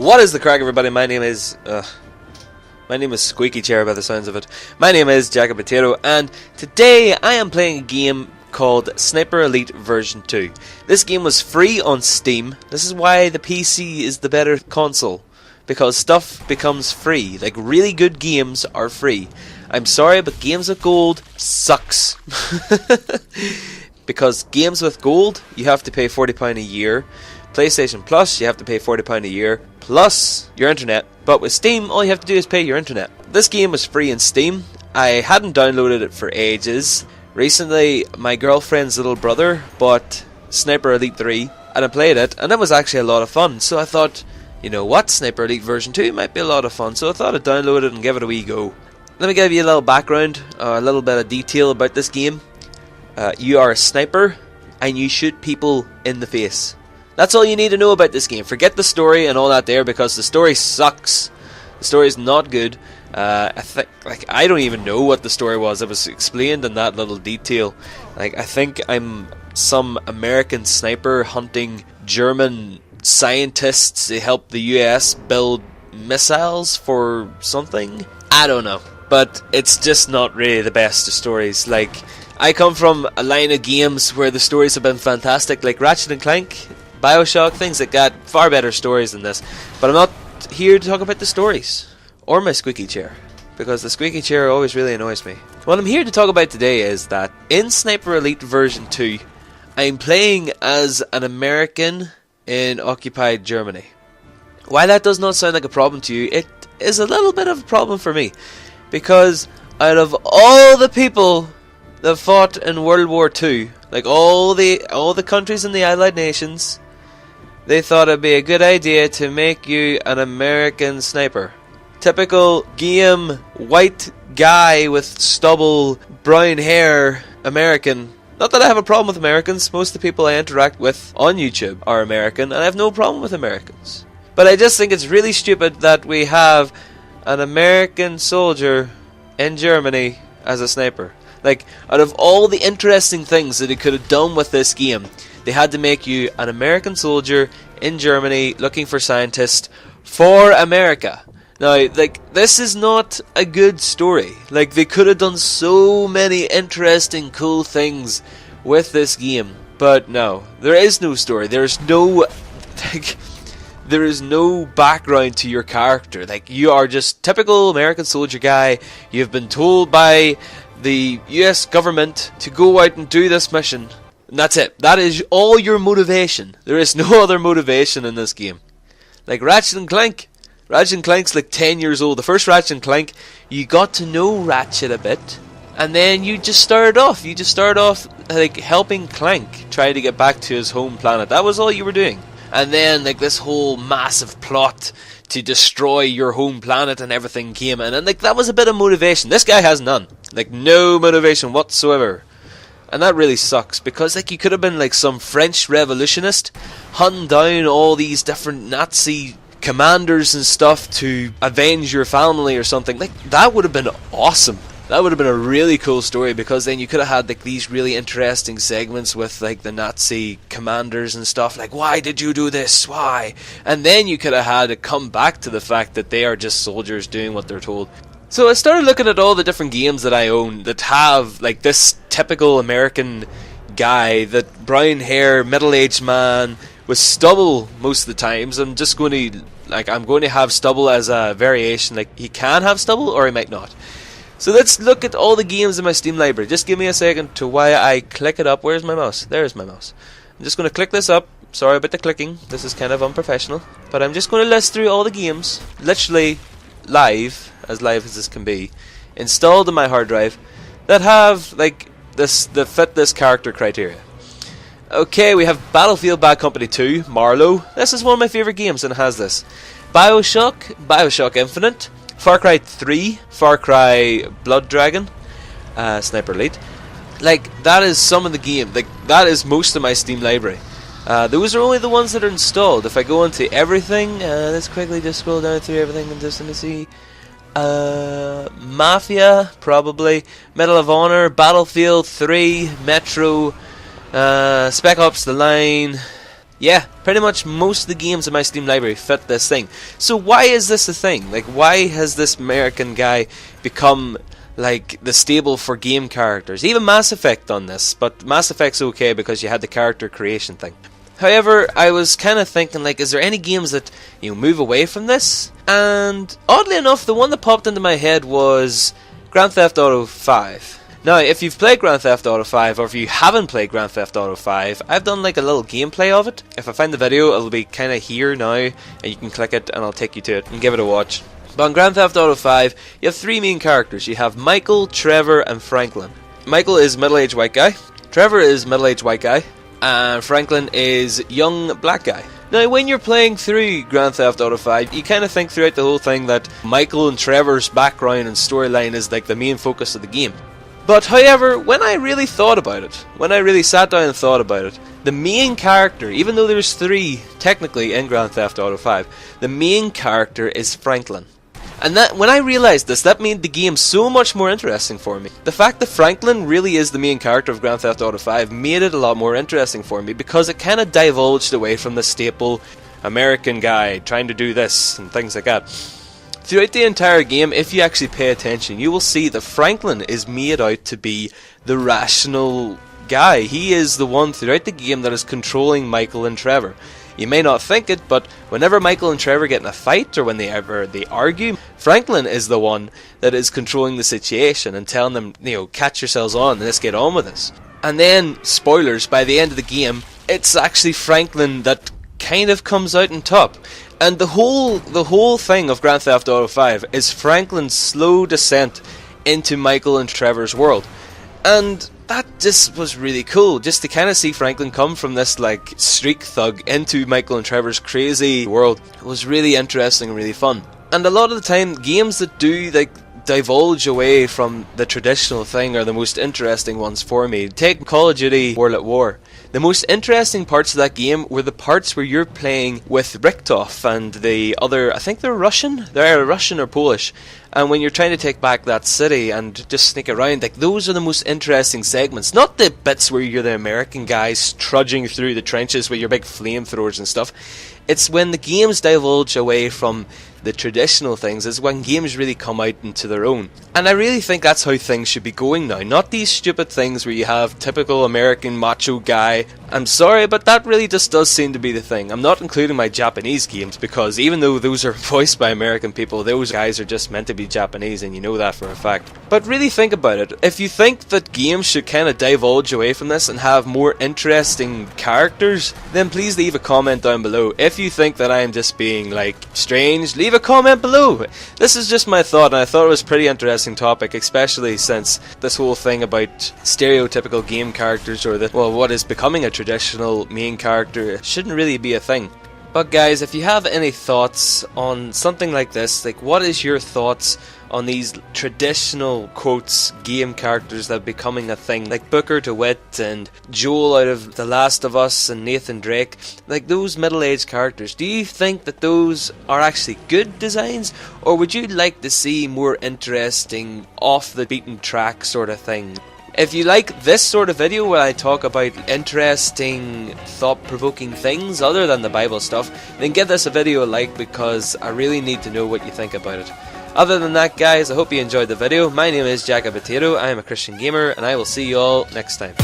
What is the crack, everybody? My name is Squeaky Chair by the sounds of it. My name is Jacob Potato, and today I am playing a game called Sniper Elite version 2. This game was free on Steam. This is why the PC is the better console, because stuff becomes free. Like, really good games are free. I'm sorry, but games with gold sucks. Because games with gold, you have to pay £40 a year. PlayStation Plus, you have to pay £40 a year, plus your internet. But with Steam, all you have to do is pay your internet. This game was free in Steam. I hadn't downloaded it for ages. Recently, my girlfriend's little brother bought Sniper Elite 3, and I played it, and it was actually a lot of fun. So I thought, you know what, Sniper Elite version 2 might be a lot of fun. So I thought I'd download it and give it a wee go. Let me give you a little background, a little bit of detail about this game. You are a sniper, and you shoot people in the face. That's all you need to know about this game. Forget the story and all that there, because the story sucks. The story is not good. I don't even know what the story was. It was explained in that little detail. I think I'm some American sniper hunting German scientists to help the US build missiles for something. I don't know. But it's just not really the best of stories. I come from a line of games where the stories have been fantastic, like Ratchet & Clank, Bioshock, things that got far better stories than this. But I'm not here to talk about the stories, or my squeaky chair, because the squeaky chair always really annoys me. What I'm here to talk about today is that in Sniper Elite version 2, I'm playing as an American in occupied Germany. While that does not sound like a problem to you, it is a little bit of a problem for me, because out of all the people that fought in World War II, like all the countries in the Allied nations, they thought it'd be a good idea to make you an American sniper. Typical game, white guy with stubble, brown hair, American. Not that I have a problem with Americans. Most of the people I interact with on YouTube are American, and I have no problem with Americans. But I just think it's really stupid that we have an American soldier in Germany as a sniper. Like, out of all the interesting things that they could have done with this game, they had to make you an American soldier in Germany looking for scientists for America. Now, this is not a good story. They could have done so many interesting, cool things with this game. But no, there is no story. There is no background to your character. You are just typical American soldier guy. You've been told by the US government to go out and do this mission, and that's it. That is all your motivation. There is no other motivation in this game. Like Ratchet & Clank. Ratchet & Clank's 10 years old. The first Ratchet & Clank, you got to know Ratchet a bit, and then you just started off helping Clank try to get back to his home planet. That was all you were doing. And then this whole massive plot to destroy your home planet and everything came in, and that was a bit of motivation. This guy has none. No motivation whatsoever. And that really sucks, because you could have been some French revolutionist hunting down all these different Nazi commanders and stuff to avenge your family or something. That would have been awesome. That would have been a really cool story, because then you could have had these really interesting segments with the Nazi commanders and stuff, why did you do this, why? And then you could have had to come back to the fact that they are just soldiers doing what they're told. So I started looking at all the different games that I own that have this typical American guy, that brown hair, middle-aged man with stubble most of the times. I'm just going to I'm going to have stubble as a variation. He can have stubble, or he might not. So let's look at all the games in my Steam library. Just give me a second to while I click it up. Where's my mouse? There's my mouse. I'm just going to click this up. Sorry about the clicking. This is kind of unprofessional. But I'm just going to list through all the games, literally live as this can be, installed in my hard drive, that have that fit this character criteria. Okay, we have Battlefield Bad Company 2, Marlow. This is one of my favourite games, and it has this. Bioshock Infinite, Far Cry 3, Far Cry Blood Dragon, Sniper Elite. That is some of the game. That is most of my Steam library. Those are only the ones that are installed. If I go into everything, let's quickly just scroll down through everything and just let me see. Mafia, probably. Medal of Honor, Battlefield 3, Metro, Spec Ops The Line, Yeah, pretty much most of the games in my Steam library fit this thing. So why is this a thing? Like, why has this American guy become like the staple for game characters? Even Mass Effect done this, but Mass Effect's okay because you had the character creation thing. However, I was kind of thinking, like, is there any games that, you know, move away from this? And oddly enough, the one that popped into my head was Grand Theft Auto 5. Now, if you've played Grand Theft Auto 5, or if you haven't played Grand Theft Auto 5, I've done like a little gameplay of it. If I find the video, it'll be kind of here now, and you can click it and I'll take you to it and give it a watch. But in Grand Theft Auto 5, you have three main characters. You have Michael, Trevor, and Franklin. Michael is middle-aged white guy, Trevor is middle-aged white guy, and Franklin is young black guy. Now, when you're playing through Grand Theft Auto 5, you kind of think throughout the whole thing that Michael and Trevor's background and storyline is like the main focus of the game. But however, when I really thought about it, when I really sat down and thought about it, the main character, even though there's three technically in Grand Theft Auto 5, the main character is Franklin. And that, when I realised this, that made the game so much more interesting for me. The fact that Franklin really is the main character of Grand Theft Auto 5 made it a lot more interesting for me, because it kind of divulged away from the staple American guy trying to do this and things like that. Throughout the entire game, if you actually pay attention, you will see that Franklin is made out to be the rational guy. He is the one throughout the game that is controlling Michael and Trevor. You may not think it, but whenever Michael and Trevor get in a fight, or when they argue, Franklin is the one that is controlling the situation and telling them, you know, catch yourselves on and let's get on with this. And then, spoilers, by the end of the game, it's actually Franklin that kind of comes out on top. And the whole thing of Grand Theft Auto 5 is Franklin's slow descent into Michael and Trevor's world. And that just was really cool, just to kind of see Franklin come from this like street thug into Michael and Trevor's crazy world. It was really interesting and really fun. And a lot of the time, games that do like divulge away from the traditional thing are the most interesting ones for me. Take Call of Duty World at War. The most interesting parts of that game were the parts where you're playing with Richthof and the other, I think they're Russian? They're Russian or Polish. And when you're trying to take back that city and just sneak around, like, those are the most interesting segments. Not the bits where you're the American guys trudging through the trenches with your big flamethrowers and stuff. It's when the games divulge away from the traditional things, is when games really come out into their own. And I really think that's how things should be going now. Not these stupid things where you have typical American macho guy. I'm sorry, but that really just does seem to be the thing. I'm not including my Japanese games, because even though those are voiced by American people, those guys are just meant to be Japanese, and you know that for a fact. But really think about it. If you think that games should kind of divulge away from this and have more interesting characters, then please leave a comment down below. If you think that I am just being like strange, leave a comment below. This is just my thought, and I thought it was a pretty interesting topic, especially since this whole thing about stereotypical game characters, or what is becoming a traditional main character, shouldn't really be a thing. But guys, if you have any thoughts on something like this, like, what is your thoughts on these traditional, quotes, game characters that are becoming a thing, like Booker DeWitt and Joel out of The Last of Us and Nathan Drake, like those middle-aged characters? Do you think that those are actually good designs, or would you like to see more interesting, off-the-beaten-track sort of thing? If you like this sort of video where I talk about interesting, thought-provoking things other than the Bible stuff, then give this a video a like, because I really need to know what you think about it. Other than that, guys, I hope you enjoyed the video. My name is Jack a Potato, I am a Christian gamer, and I will see you all next time.